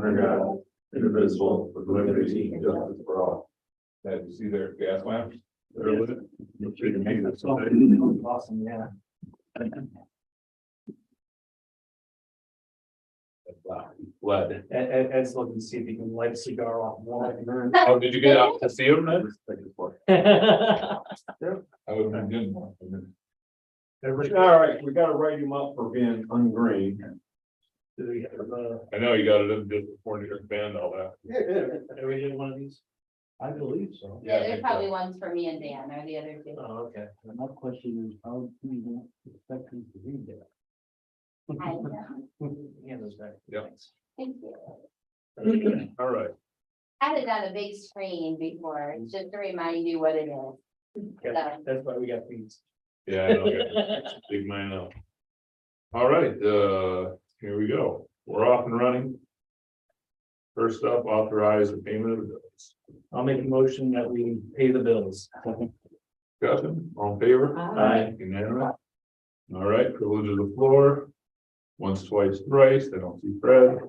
under God, indivisible, with liberty and justice for all. That you see their gas lamps? They're lit. You'll treat me this way. Awesome, yeah. Lead. Ed's looking to see if he can light a cigar off one. Oh, did you get out to see them then? Everybody, I would have been good. All right, we gotta write him up for being ungreen. do we have, I know you got it in just before you banned all that. everybody get one of these? I believe so. Yeah, I Yeah, there's think probably so. ones for me and Dan or the other two. Oh, okay. My question is, how do you expect them to read that? I know. Hand those back. Yeah. Thanks. Thank you. All right. Had it on a big screen before, just to remind you what it is. Yeah, that's why we got these. Yeah, I know. Yeah. Big man up. All right, here we go. We're off and running. First up, authorize the payment of the bills. I'll make a motion that we pay the bills. Discussion, all in favor? Aye. Unanimous. All right, privilege of the floor. Once, twice, thrice. I don't see Fred.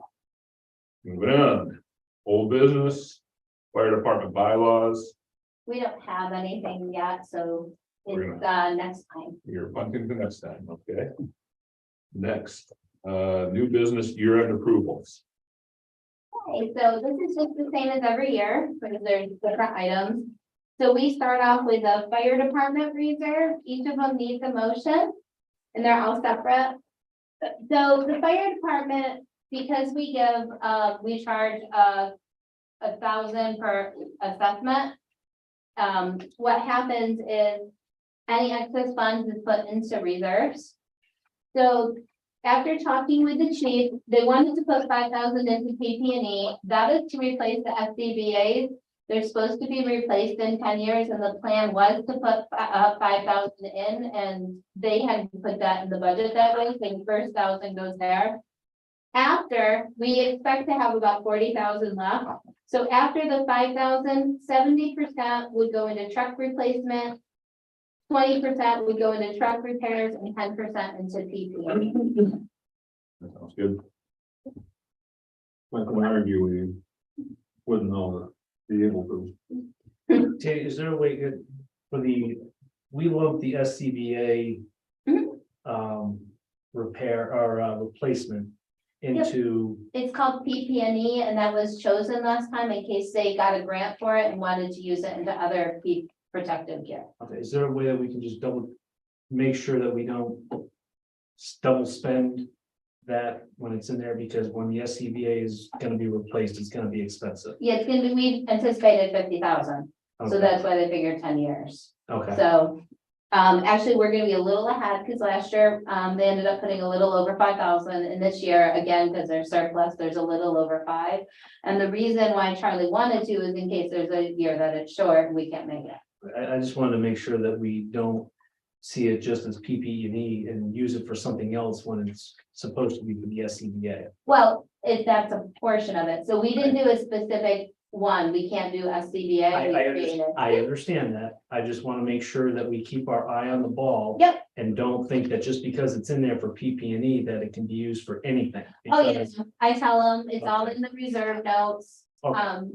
Moving on. Old business, fire department bylaws. We don't have anything yet, so We're it's next time. You're punting the next time, okay? Next, new business year-end approvals. Okay, so this is just the same as every year, because there's different items. So we start off with the fire department reserve. Each of them needs a motion. And they're all separate. So the fire department, because we give, we charge $1,000 per assessment. What happens is any excess funds is put into reserves. So after talking with the chief, they wanted to put 5,000 into PP&E. That is to replace the SCBA's. They're supposed to be replaced in 10 years, and the plan was to put 5,000 in, and they had put that in the budget that way, so the first 1,000 goes there. After, we expect to have about 40,000 left. So after the 5,000, 70% would go into truck replacement, 20% would go into truck repairs, and 10% into PP&E. That sounds good. Like when I argue, we wouldn't know that. Be able to. Tay, is there a way for we lump the SCBA repair or replacement into, It's called PP&E, and that was chosen last time in case they got a grant for it and wanted to use it into other protective gear. okay, is there a way that we can just make sure that we don't double spend that when it's in there, because when the SCBA is gonna be replaced, it's gonna be expensive. Yeah, it's gonna be, we anticipated 50,000, so Okay. that's why they figured 10 years. Okay, So, actually, we're gonna be a little ahead, because last year, they ended up putting a little over 5,000, and this year, again, because they're surplus, there's a little over 5. And the reason why Charlie wanted to is in case there's a year that it's short, and we can't make it. I just wanted to make sure that we don't see it just as PP&E and use it for something else when it's supposed to be for the SCBA. Well, that's a portion of it, so we didn't do a specific one, we can't do SCBA. we created- I understand that. I just want to make sure that we keep our eye on the ball. Yep. And don't think that just because it's in there for PP&E that it can be used for anything. Oh, yeah, because- I tell them, it's all in the reserve notes. Okay.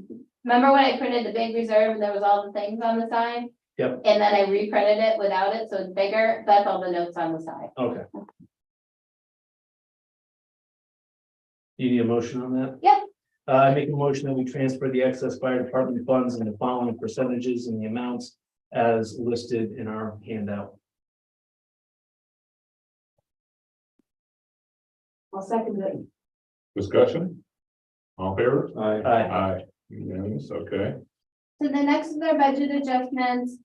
Remember when I printed the big reserve and there was all the things on the side? Yep. And then I reprinted it without it, so it's bigger, that's all the notes on the side. Okay. You need a motion on that? Yep. I make a motion that we transfer the excess fire department funds in the following percentages and the amounts as listed in our handout. I'll second it. Discussion? All in favor? I, Aye. Unanimous, okay. So the next is our budget adjustments.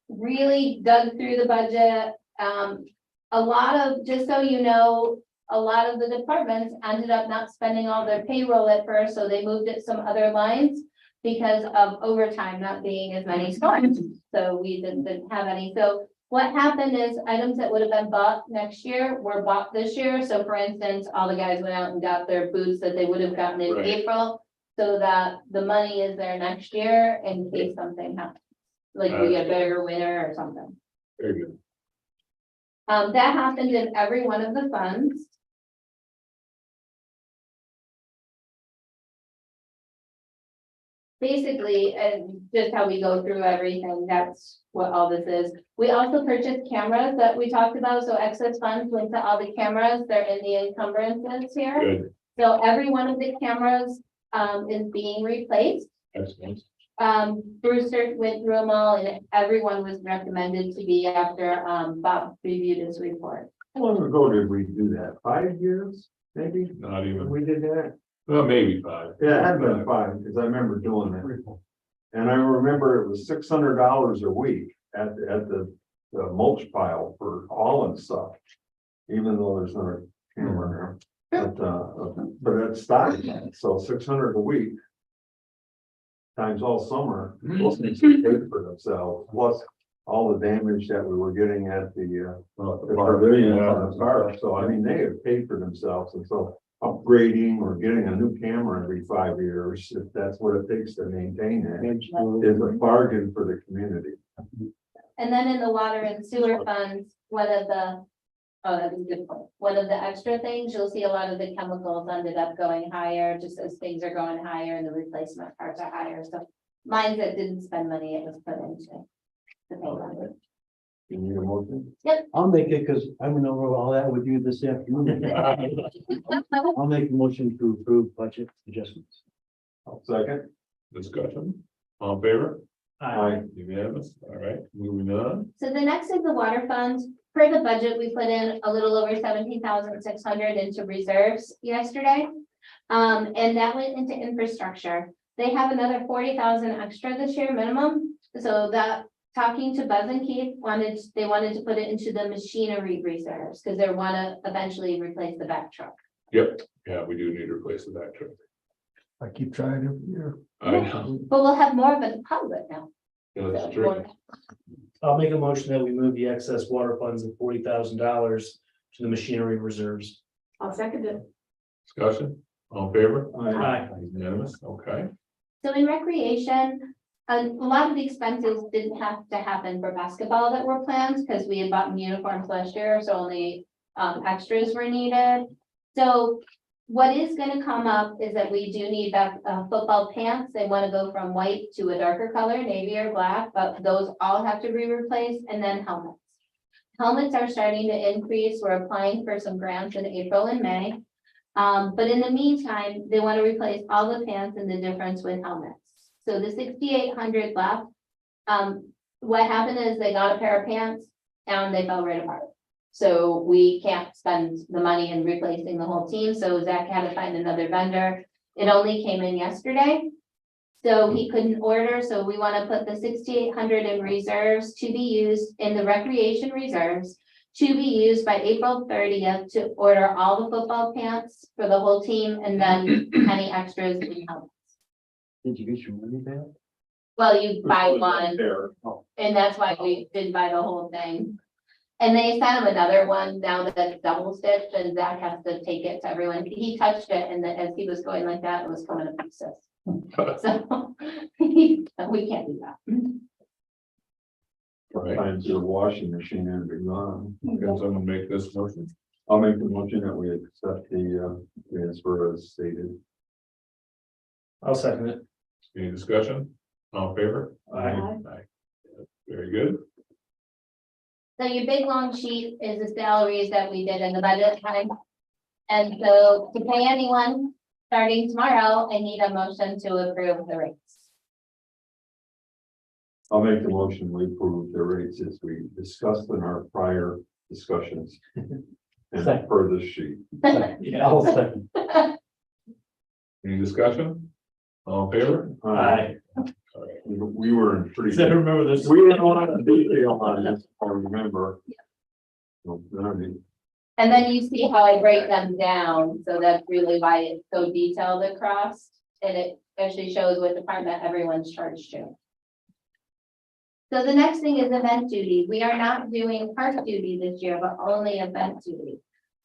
Really dug through the budget. A lot of, just so you know, a lot of the departments ended up not spending all their payroll at first, so they moved it some other lines because of overtime not being as many storms. So we didn't have any. So what happened is items that would have been bought next year were bought this year. So for instance, all the guys went out and got their boots that they would have gotten in Right. April, so that the money is there next year in case something happens. Like we get a bigger winter or something. Very good. That happened in every one of the funds. basically, just how we go through everything, that's what all this is. We also purchased cameras that we talked about, so excess funds went to all the cameras, they're in the encumbrances here. Good, So every one of the cameras, is being replaced. excellent. Bruce went through them all and everyone was recommended to be after, Bob reviewed his report. How long ago did we do that? 5 years, maybe? Not even, We did that? well, maybe 5. Yeah, it had been 5, because I remember doing it. And I remember it was $600 a week at the mulch pile for hauling stuff. Even though there's not a camera there, but it's stocked, so 600 a week. Times all summer, those things paid for themselves, plus all the damage that we were getting at the pavilion on the park. So I mean, they have paid for themselves, and so upgrading or getting a new camera every 5 years, if that's what it takes to maintain it, is a bargain for the community. And then in the water and sewer funds, one of the, oh, that's a good point. One of the extra things, you'll see a lot of the chemicals ended up going higher, just as things are going higher and the replacement parts are higher. So mine that didn't spend money, it was put into the payment. You need a motion? I'll make it, because I went over all that with you this afternoon. I'll make a motion to approve budget adjustments. Second? Discussion, all in favor? Aye. Unanimous, all right, moving on. So the next is the water fund. Per the budget, we put in a little over 17,600 into reserves yesterday. And that went into infrastructure. They have another 40,000 extra this year minimum. So that, talking to Buzz and Keith, they wanted to put it into the machinery reserves because they want to eventually replace the back truck. Yep, yeah, we do need to replace the back truck. I keep trying every year. But we'll have more of a deposit now. Yeah, that's true. I'll make a motion that we move the excess water funds of $40,000 to the machinery reserves. I'll second it. Discussion, all in favor? Aye. Unanimous, okay. So in recreation, a lot of the expenses didn't have to happen for basketball that were planned because we had bought uniforms last year, so only extras were needed. So what is gonna come up is that we do need football pants. They wanna go from white to a darker color, navy or black, but those all have to be replaced, and then helmets. Helmets are starting to increase. We're applying for some grants in April and May. But in the meantime, they wanna replace all the pants and the difference with helmets. So the 6,800 left. What happened is they got a pair of pants and they fell right apart. So we can't spend the money in replacing the whole team, so Zach had to find another vendor. It only came in yesterday. So he couldn't order, so we want to put the 6,800 in reserves to be used in the recreation reserves. To be used by April 30th to order all the football pants for the whole team and then any extras in helmets. Did you get your money back? Well, you buy one, There. and that's why we didn't buy the whole thing. And they sent him another one now that it's double stitched and Zach has to take it to everyone. He touched it and then as he was going like that, it was coming to pieces. So we can't do that. Sometimes your washing machine and be gone. Can someone make this motion? I'll make the motion that we accept the transfer as stated. I'll second it. Any discussion, all in favor? Aye. Very good. So your big long sheet is the salaries that we did in the budget time. And so to pay anyone starting tomorrow, I need a motion to approve the rates. I'll make the motion, we approve the rates as we discussed in our prior discussions. And Second. per this sheet. Yeah, I'll second. Any discussion, all in favor? Aye. We were in pretty. Does everyone remember this? We didn't want to detail on this, I remember. So, I mean, And then you see how I break them down, so that's really why it's so detailed across, and it actually shows what department everyone's charged to. So the next thing is event duty. We are not doing park duty this year, but only event duty.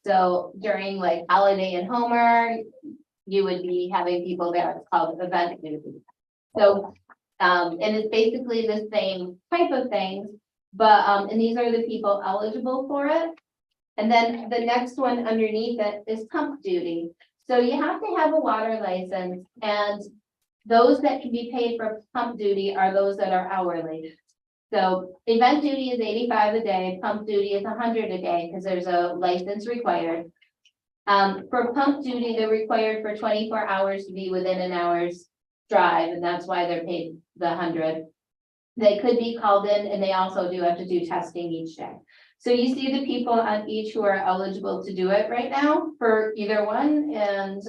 So during like Holiday and Homer, you would be having people there, it's called event duty. So, and it's basically the same type of things, but, and these are the people eligible for it. And then the next one underneath it is pump duty. So you have to have a water license, and those that can be paid for pump duty are those that are hourly. So event duty is 85 a day, pump duty is 100 a day, because there's a license required. For pump duty, they're required for 24 hours to be within an hour's drive, and that's why they're paid the 100. They could be called in, and they also do have to do testing each day. So you see the people on each who are eligible to do it right now for either one, and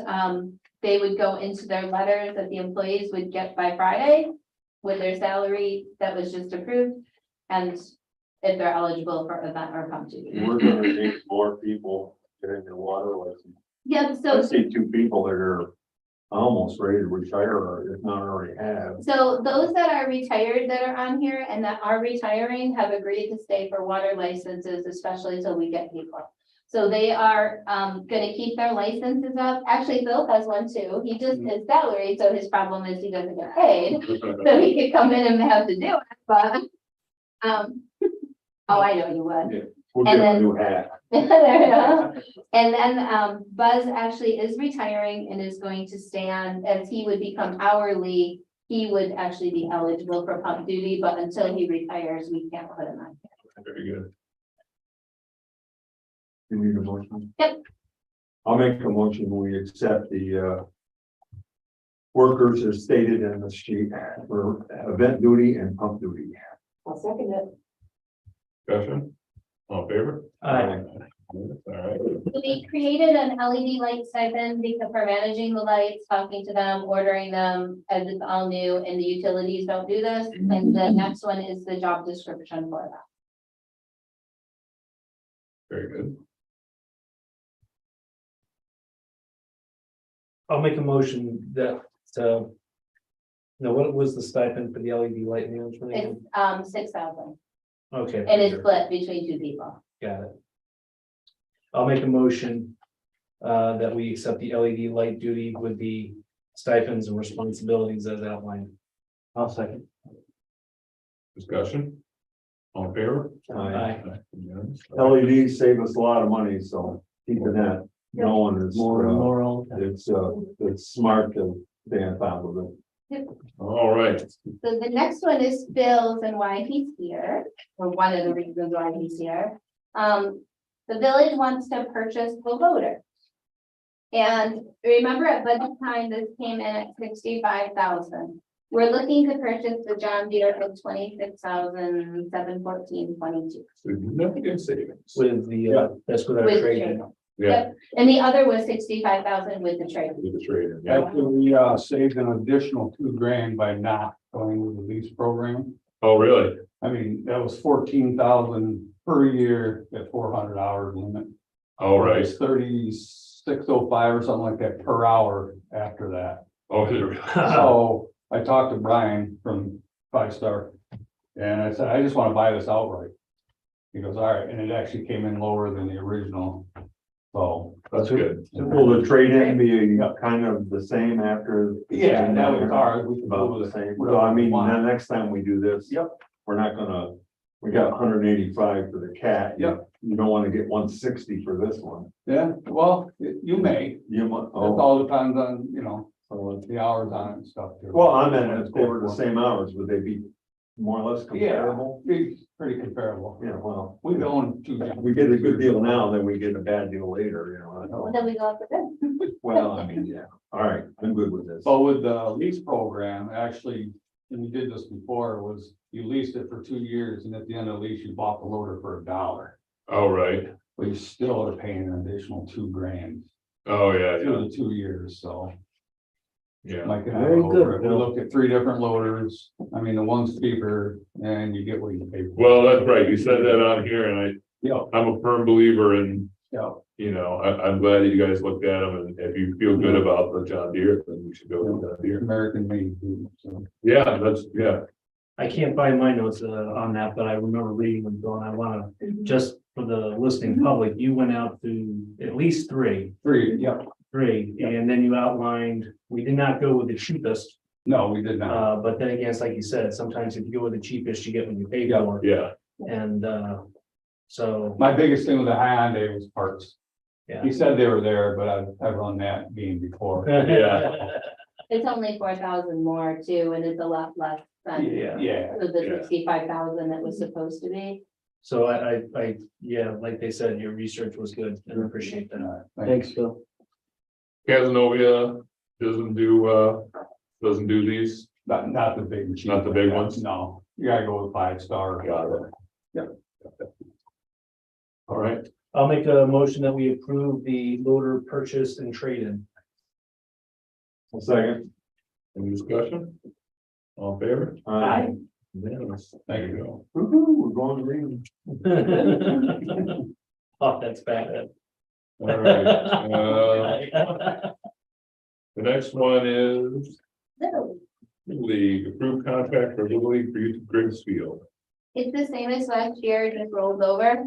they would go into their letters that the employees would get by Friday with their salary that was just approved, and if they're eligible for event or pump duty. We're gonna need more people getting their water license. Yep, I so see two people that are almost ready to retire, or if not already have. So those that are retired that are on here and that are retiring have agreed to stay for water licenses, especially till we get people. So they are gonna keep their licenses up. Actually, Phil has one too. He just is salary, so his problem is he doesn't get paid. So he could come in and have to do it, but oh, I know you would. We'll And get a then- new hat. There you go. And then Buzz actually is retiring and is going to stay on, as he would become hourly, he would actually be eligible for pump duty, but until he retires, we can't put him on. Very good. You need a motion? Yep. I'll make a motion, we accept the workers as stated in the sheet for event duty and pump duty. I'll second it. Discussion, all in favor? Aye. All right, We created an LED light stipend because we're managing the lights, talking to them, ordering them, as it's all new, and the utilities don't do this. And the next one is the job description for that. very good. I'll make a motion that, no, what was the stipend for the LED light management? again? It's 6,000, Okay. and it's split between two people. Got it. I'll make a motion that we accept the LED light duty with the stipends and responsibilities as outlined. I'll second. Discussion, all in favor? Aye. Unanimous. LEDs save us a lot of money, so keeping that going is, More and more all the time. it's smart to stay on top of it. All right, So the next one is Bill's and why he's here, or one of the reasons why he's here. The village wants to purchase the loader. And remember at budget time, this came in at 65,000. We're looking to purchase the John Deere for 26,714.22. significant savings. With the, that's with our With trade. trade. Yeah, And the other was 65,000 with the trade. with the trade, yeah. Actually, we saved an additional $2,000 by not going with the lease program. Oh, really? I mean, that was 14,000 per year at 400 hours limit. All right. It's 36.05 or something like that per hour after that. Oh, is it really? So I talked to Brian from Five Star and I said, I just want to buy this outright. He goes, all right, and it actually came in lower than the original. So. That's good. Will the trade-in be kind of the same after? Yeah, and that was ours. We can About go the with same, whatever so I we mean, want. the next time we do this. Yep. We're not gonna, we got 185 for the cat. Yep. You don't wanna get 160 for this one. Yeah, well, you may. You might, It oh, all depends on, so, the hours on it and stuff too. well, I meant if they were the same hours, would they be more or less Yeah, comparable? be pretty comparable. Yeah, well, We've owned two. we get a good deal now, then we get a bad deal later, you know. Well, then we go up for bid. Well, I mean, yeah, all right, I'm good with this. But with the lease program, actually, and we did this before, was you leased it for 2 years and at the end of the lease, you bought the loader for $1. All right. But you still are paying an additional $2,000 Oh, yeah, yeah, through the 2 years, so. yeah. Mike and I Very went good, over it. We Bill. looked at 3 different loaders. I mean, the one's cheaper and you get what you pay for. Well, that's right. You said that on here and Yeah, I'm a firm believer in, yeah. I'm glad that you guys looked at them and if you feel good about the John Deere, then you should go with John Deere. American made, too, so. Yeah, yeah. I can't find my notes on that, but I remember reading them, Bill, and I wanna, just for the listening public, you went out to at least three, 3, yeah. and then you outlined, we did not go with the cheapest. No, we did not. But then again, it's like you said, sometimes if you go with the cheapest, you get what you pay Yeah. for, Yeah, and, so, My biggest thing with the Hyundai was parts. yeah. He said they were there, but I've run that game before. yeah. It's only 4,000 more too, and it's a lot less than Yeah. Yeah, the Yeah. 65,000 that was supposed to be. So yeah, like they said, your research was good, and I appreciate that. Thanks, Phil. Casanova doesn't do these. not the big. machines Not the big like that, ones? No, you gotta go with 5-star. Got it. All right, I'll make a motion that we approve the loader purchase and trade-in. A second. any discussion? All in favor? Aye. Unanimous. Thank you. Go. Woo-hoo, we're going green. Oh, that's bad. All right, the next one is So the approved contract for Little League for use of Griggs Field. it's the same as last year, just rolled over.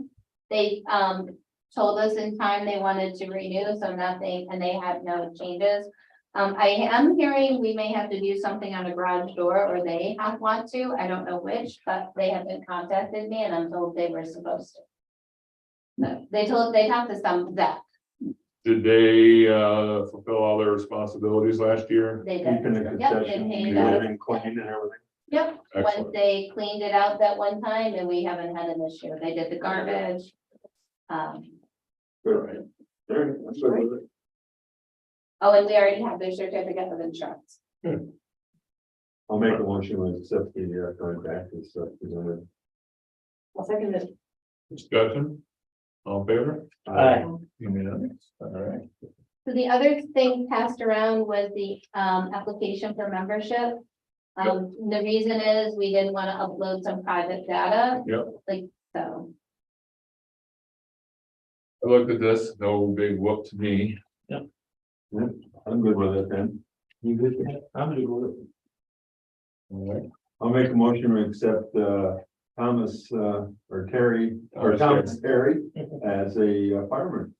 They told us in time they wanted to renew, so nothing, and they had no changes. I am hearing we may have to do something on a garage door, or they want to, I don't know which, but they haven't contacted me and I'm told they were supposed to. No, they talked to Zach, Did they fulfill all their responsibilities last year? they did. Keeping the Yep, concession, they paid us. everything clean and everything. Yep, once Excellent. they cleaned it out that one time and we haven't had an issue. They did the garbage. Good. There, that's good with it. Oh, and we already have their certificate of insurance. I'll make a motion to accept the contract and stuff. I'll second it. Discussion? All in favor? Aye. Unanimous. All right. So the other thing passed around was the application for membership. The reason is we didn't want to upload some private data. Yep. Like, so, I looked at this, no big whoop to me. I'm good with it then. You good with that? I'm good with it. All right. I'll make a motion to accept Thomas or Terry or Thomas Terry as a fireman.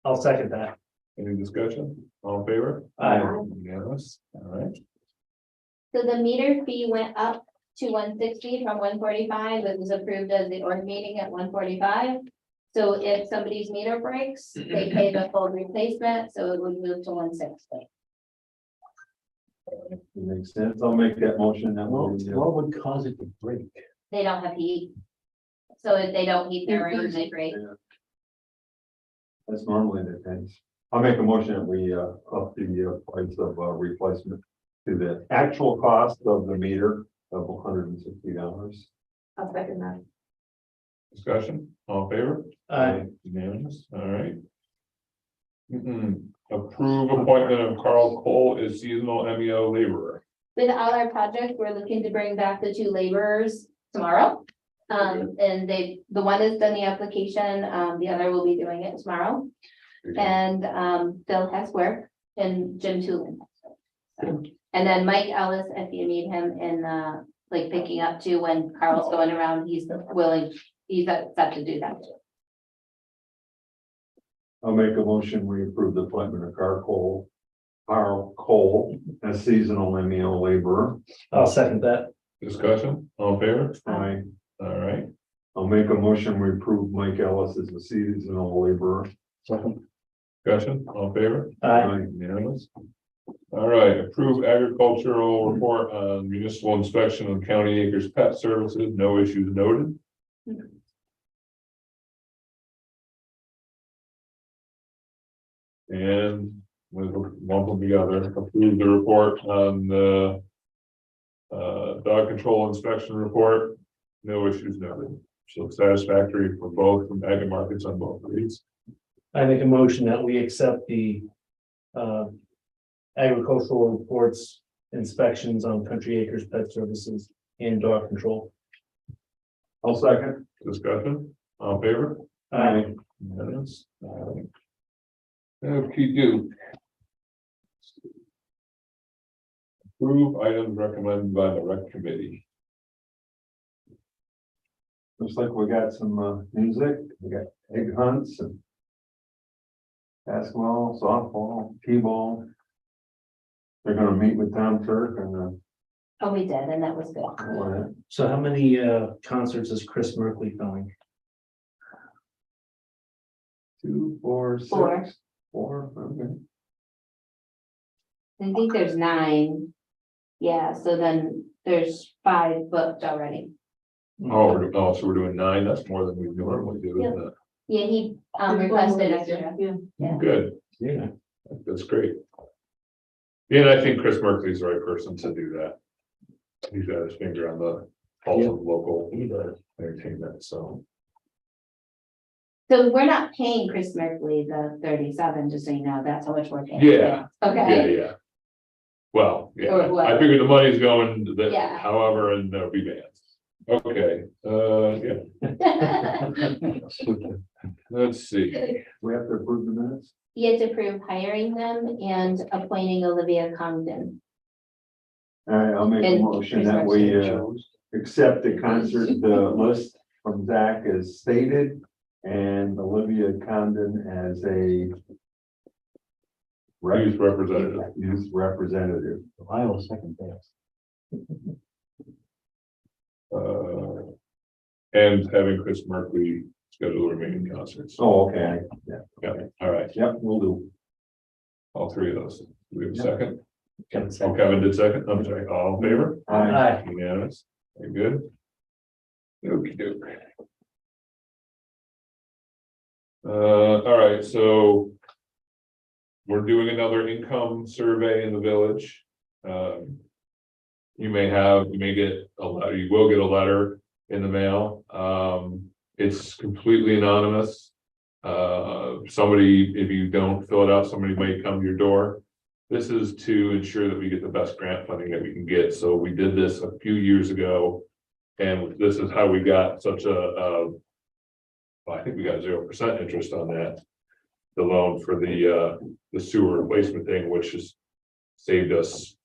I'll second that. Any discussion? All in favor? Aye. Unanimous. All right. so the meter fee went up to 160 from 145. It was approved as the org meeting at 145. So if somebody's meter breaks, they pay the full replacement, so it would move to 160. It makes sense. I'll make that motion. That What, will. what would cause it to break? They don't have heat. So if they don't heat their room, they break. That's normally the case. I'll make a motion that we up the price of replacement to the actual cost of the meter of $160. I'll second that. Discussion? All in favor? Aye. Unanimous. All right. Approve appointment of Carl Cole as seasonal MEO laborer. With all our projects, we're looking to bring back the 2 laborers tomorrow. And the one has done the application, the other will be doing it tomorrow. And Phil has work and Jim Tulin. And then Mike Ellis, if you need him in like picking up too, when Carl's going around, he's willing, he's set to do that too. I'll make a motion, we approve the appointment of Carl Cole as seasonal MEO laborer. I'll second that. Discussion? All in favor? Aye. All right. I'll make a motion, we approve Mike Ellis as a seasonal laborer. Discussion? All in favor? Aye. Unanimous. All right, approve agricultural report on municipal inspection of county acres pet services, no issues noted. And we'll lump them together, approve the report on the dog control inspection report, no issues noted. So satisfactory for both from ag and markets on both of these. I make a motion that we accept the agricultural reports, inspections on Country Acres Pet Services and dog control. I'll second. Discussion, all in favor? Aye. Unanimous. All right. Okay, do. Approve items recommended by the rec committee. Looks like we got some music, we got egg hunts and basketball, softball, t-ball. They're gonna meet with Tom Turk and Oh, we did, and that was good. all that. So how many concerts is Chris Merkley throwing? 2, 4, 6. Four. 4, okay. I think there's 9. Yeah, so then there's 5 booked already. So we're doing 9, that's more than we normally do, isn't it? Yeah, he requested extra. Yeah. Good, Yeah. that's great. Yeah, and I think Chris Merkley's the right person to do that. He's got his finger on the pulse of local He does. entertainment, so. So we're not paying Chris Merkley the 37, just so you know, that's how much we're paying. Yeah. Okay. Yeah. Well, yeah, Or what? I figured the money's going to Yeah. that, however, and there'll be bands. Okay, yeah, let's see. We have to approve the minutes? You have to approve hiring them and appointing Olivia Congdon. All right, I'll make a And motion Chris that we Shows. accept the concert, the list from Zach as stated. And Olivia Condon as a Youth representative. youth representative. I will second that. And having Chris Merkley schedule the remaining concerts. Oh, okay, yeah, Yeah, all right, yep, we'll do. all 3 of those. Do we have a Yeah. second? Kevin Oh, second. Kevin did second, I'm sorry, all in favor? Aye. Unanimous, very good. Okey doke. All right, so. We're doing another income survey in the village. You may get a letter, you will get a letter in the mail. It's completely anonymous. Somebody, if you don't fill it out, somebody might come to your door. This is to ensure that we get the best grant funding that we can get. So we did this a few years ago. And this is how we got such well, I think we got 0% interest on that. The loan for the sewer replacement thing, which has saved us.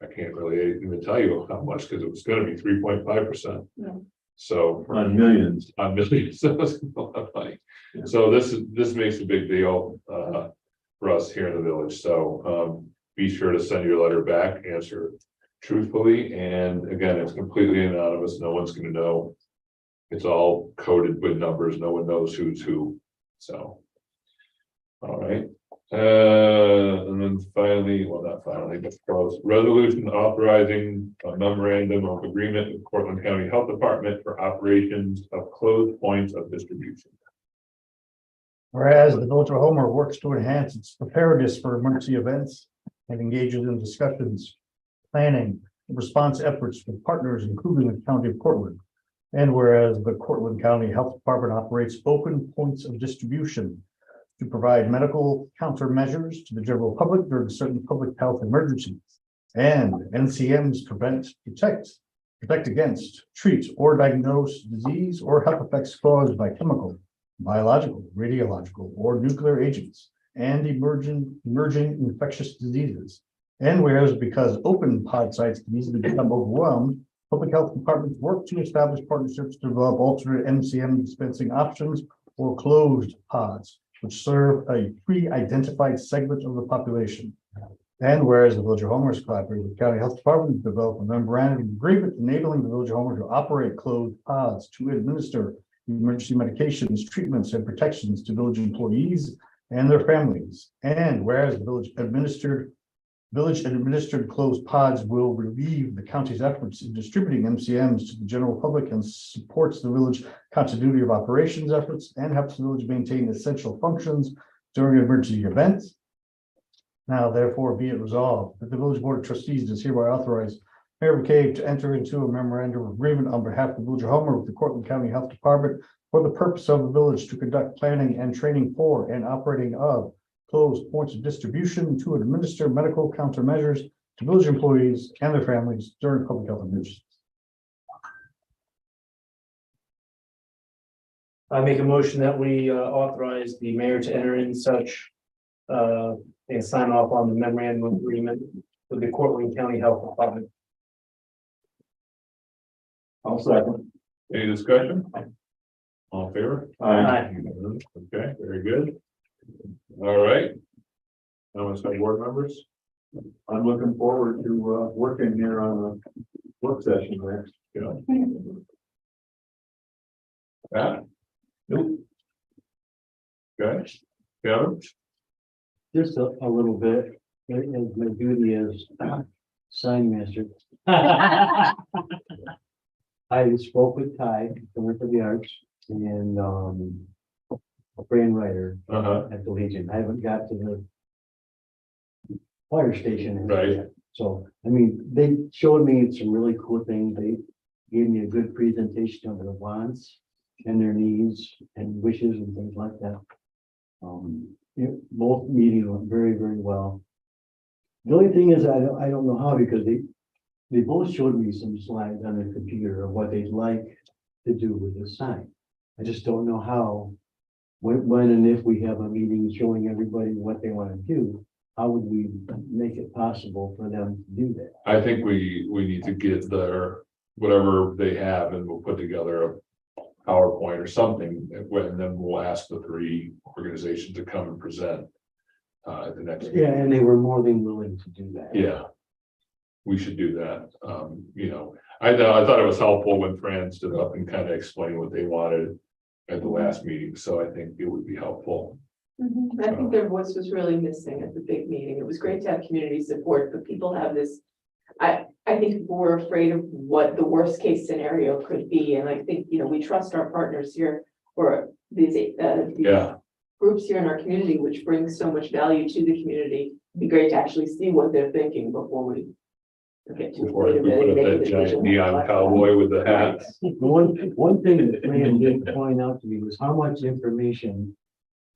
I can't really even tell you how much, because it was gonna be 3.5%. Yeah. So On millions. on millions, so it's a lot of money. Yeah. So this makes a big deal for us here in the village, so be sure to send your letter back, answer truthfully, and again, it's completely anonymous, no one's gonna know. It's all coded with numbers, no one knows who's who, so. All right, and then finally, well, not finally, but close, resolution authorizing a memorandum of agreement with Portland County Health Department for operations of closed points of distribution. Whereas the Village of Homer works to enhance its preparedness for emergency events and engages in discussions, planning, and response efforts with partners, including the County of Portland. And whereas the Portland County Health Department operates open points of distribution to provide medical countermeasures to the general public during certain public health emergencies. And NCMs protect against, treat, or diagnose disease or health effects caused by chemical, biological, radiological, or nuclear agents, and emerging infectious diseases. And whereas because open pod sites can easily become overwhelmed, public health departments work to establish partnerships to develop alternate MCM dispensing options or closed pods, which serve a pre-identified segment of the population. And whereas the Village of Homer is collaborating with the County Health Department to develop a memorandum of agreement enabling the Village of Homer to operate closed pods to administer emergency medications, treatments, and protections to village employees and their families. And whereas the village administered closed pods will relieve the county's efforts in distributing MCMs to the general public and supports the village continuity of operations efforts and helps the village maintain essential functions during emergency events. Now, therefore, be it resolved that the village board of trustees does hereby authorize Mayor McCabe to enter into a memorandum of agreement on behalf of the Village of Homer with the Cortland County Health Department for the purpose of the village to conduct planning and training for and operating of closed points of distribution to administer medical countermeasures to village employees and their families during public health emergencies. I make a motion that we authorize the mayor to enter in such and sign off on the memorandum of agreement with the Cortland County Health Department. I'll second. Any discussion? All in favor? Aye. Okay, very good. All right. Now let's have board members. I'm looking forward to working here on a work session next. Yeah. Pat? Nope. Okay. Kevin? Just a little bit. as my duty as sign master. I spoke with Ty, Center for the Arts, and Fran Ryder at the Legion. I haven't got to the fire station. Right. yet. So, I mean, they showed me some really cool things. They gave me a good presentation of their wants and their needs and wishes and things like that. Both meetings went very, very well. The only thing is, I don't know how, because they both showed me some slides on their computer of what they'd like to do with the sign. I just don't know how, when and if we have a meeting showing everybody what they want to do, how would we make it possible for them to do that? I think we need to get their, whatever they have, and we'll put together a PowerPoint or something, and then we'll ask the three organizations to come and present at the next. Yeah, and they were more than willing to do that. Yeah. We should do that. You know, I thought it was helpful when Fran stood up and kind of explained what they wanted at the last meeting, so I think it would be helpful. I think their voice was really missing at the big meeting. It was great to have community support, but people have this. I think people were afraid of what the worst case scenario could be, and I think, we trust our partners here, or these Yeah. groups here in our community, which brings so much value to the community. It'd be great to actually see what they're thinking before we get too Before we put up that giant neon cowboy with the hat. One thing that Fran did point out to me was how much information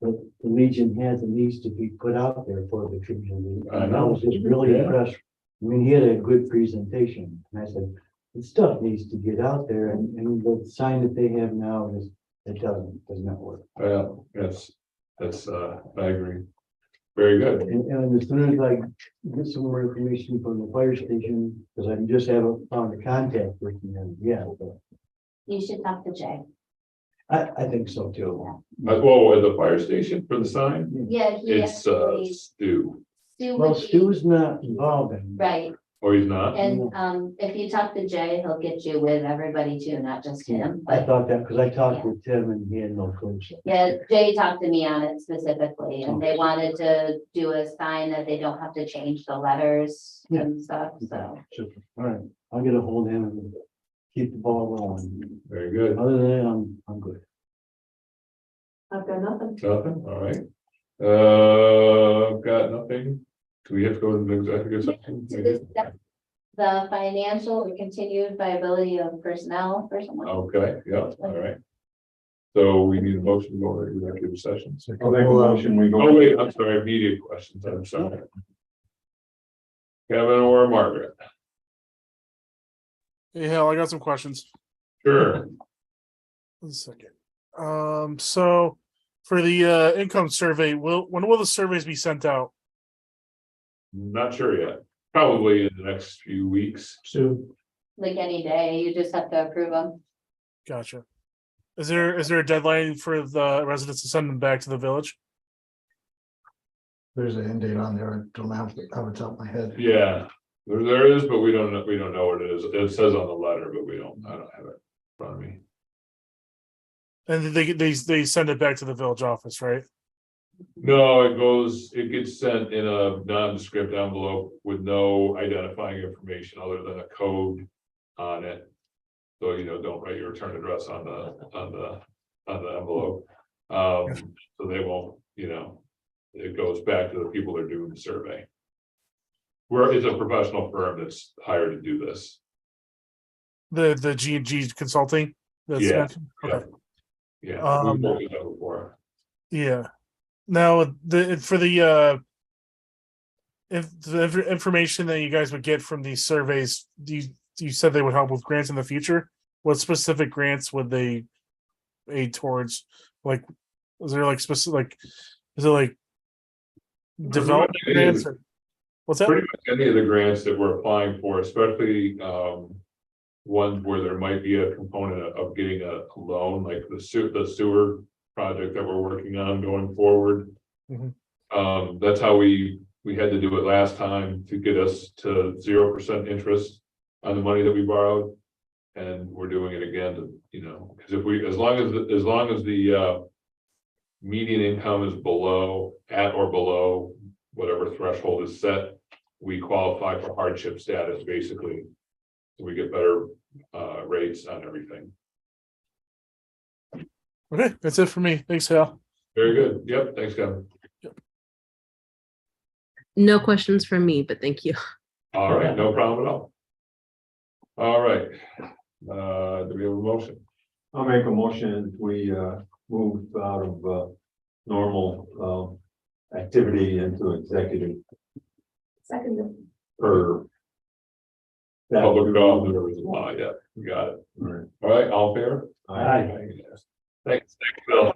that the Legion has and needs to be put out there for the community. I And I know. was just really Yeah. impressed. I mean, he had a good presentation, and I said, the stuff needs to get out there, and the sign that they have now is, it does not work. Well, that's, I agree. Very good. And as soon as I get some more information from the fire station, because I just haven't found a contact person yet, but You should talk to Jay. I think so too. Well, at the fire station for the sign, Yeah, he it's actually, Stu. Stu Well, would be, Stu's not involved in. right, Oh, he's not? and if you talk to Jay, he'll get you with everybody too, not just him, I but. thought that, because I talked with Tim and he had no clue. So. Yeah, Jay talked to me on it specifically, and they wanted to do a sign that they don't have to change the letters and stuff, so. Super. All right, I'll get a hold of him and keep the ball rolling. Very good. Other than that, I'm good. I've got nothing. Nothing, all right. Got nothing. Do we have to go to the executive session? To discuss the financial or continued viability of personnel for someone. Okay, yeah, all right. So we need a motion to go to executive session. I'll make a motion, we go. Oh, wait, I'm sorry, media questions, I'm sorry. Kevin or Margaret? Hey, Hal, I got some questions. Sure. One second. So for the income survey, when will the surveys be sent out? Not sure yet. Probably in the next few weeks. Sue, Like any day, you just have to approve them. Gotcha. Is there a deadline for the residents to send them back to the village? There's an end date on there. I don't have it off the top of my head. Yeah, there is, but we don't know what it is. It says on the letter, but I don't have it in front of me. And they send it back to the village office, right? No, it gets sent in a nondescript envelope with no identifying information other than a code on it. So, don't write your return address on the envelope. So they won't, it goes back to the people that are doing the survey. It's a professional firm that's hired to do this. The G&G consulting? That's Yeah. mentioned? Okay. Yeah, we've worked with that before. Yeah. Now, for the information that you guys would get from these surveys, you said they would help with grants in the future. What specific grants would they aid towards? Like, is there like specific? Is it like development grants? Or, what's that? Pretty much any of the grants that we're applying for, especially ones where there might be a component of getting a loan, like the sewer project that we're working on going forward. That's how we had to do it last time to get us to 0% interest on the money that we borrowed. And we're doing it again to, because as long as the median income is at or below whatever threshold is set, we qualify for hardship status, basically. So we get better rates on everything. Okay, that's it for me. Thanks, Hal. Very good. Yep, thanks, Kevin. No questions from me, but thank you. All right, no problem at all. All right. Do we have a motion? I'll make a motion, we move out of normal activity into executive Second, or. Public development, there was a law, yeah, you got it. Right. All right, all fair? Aye. Thanks, Bill.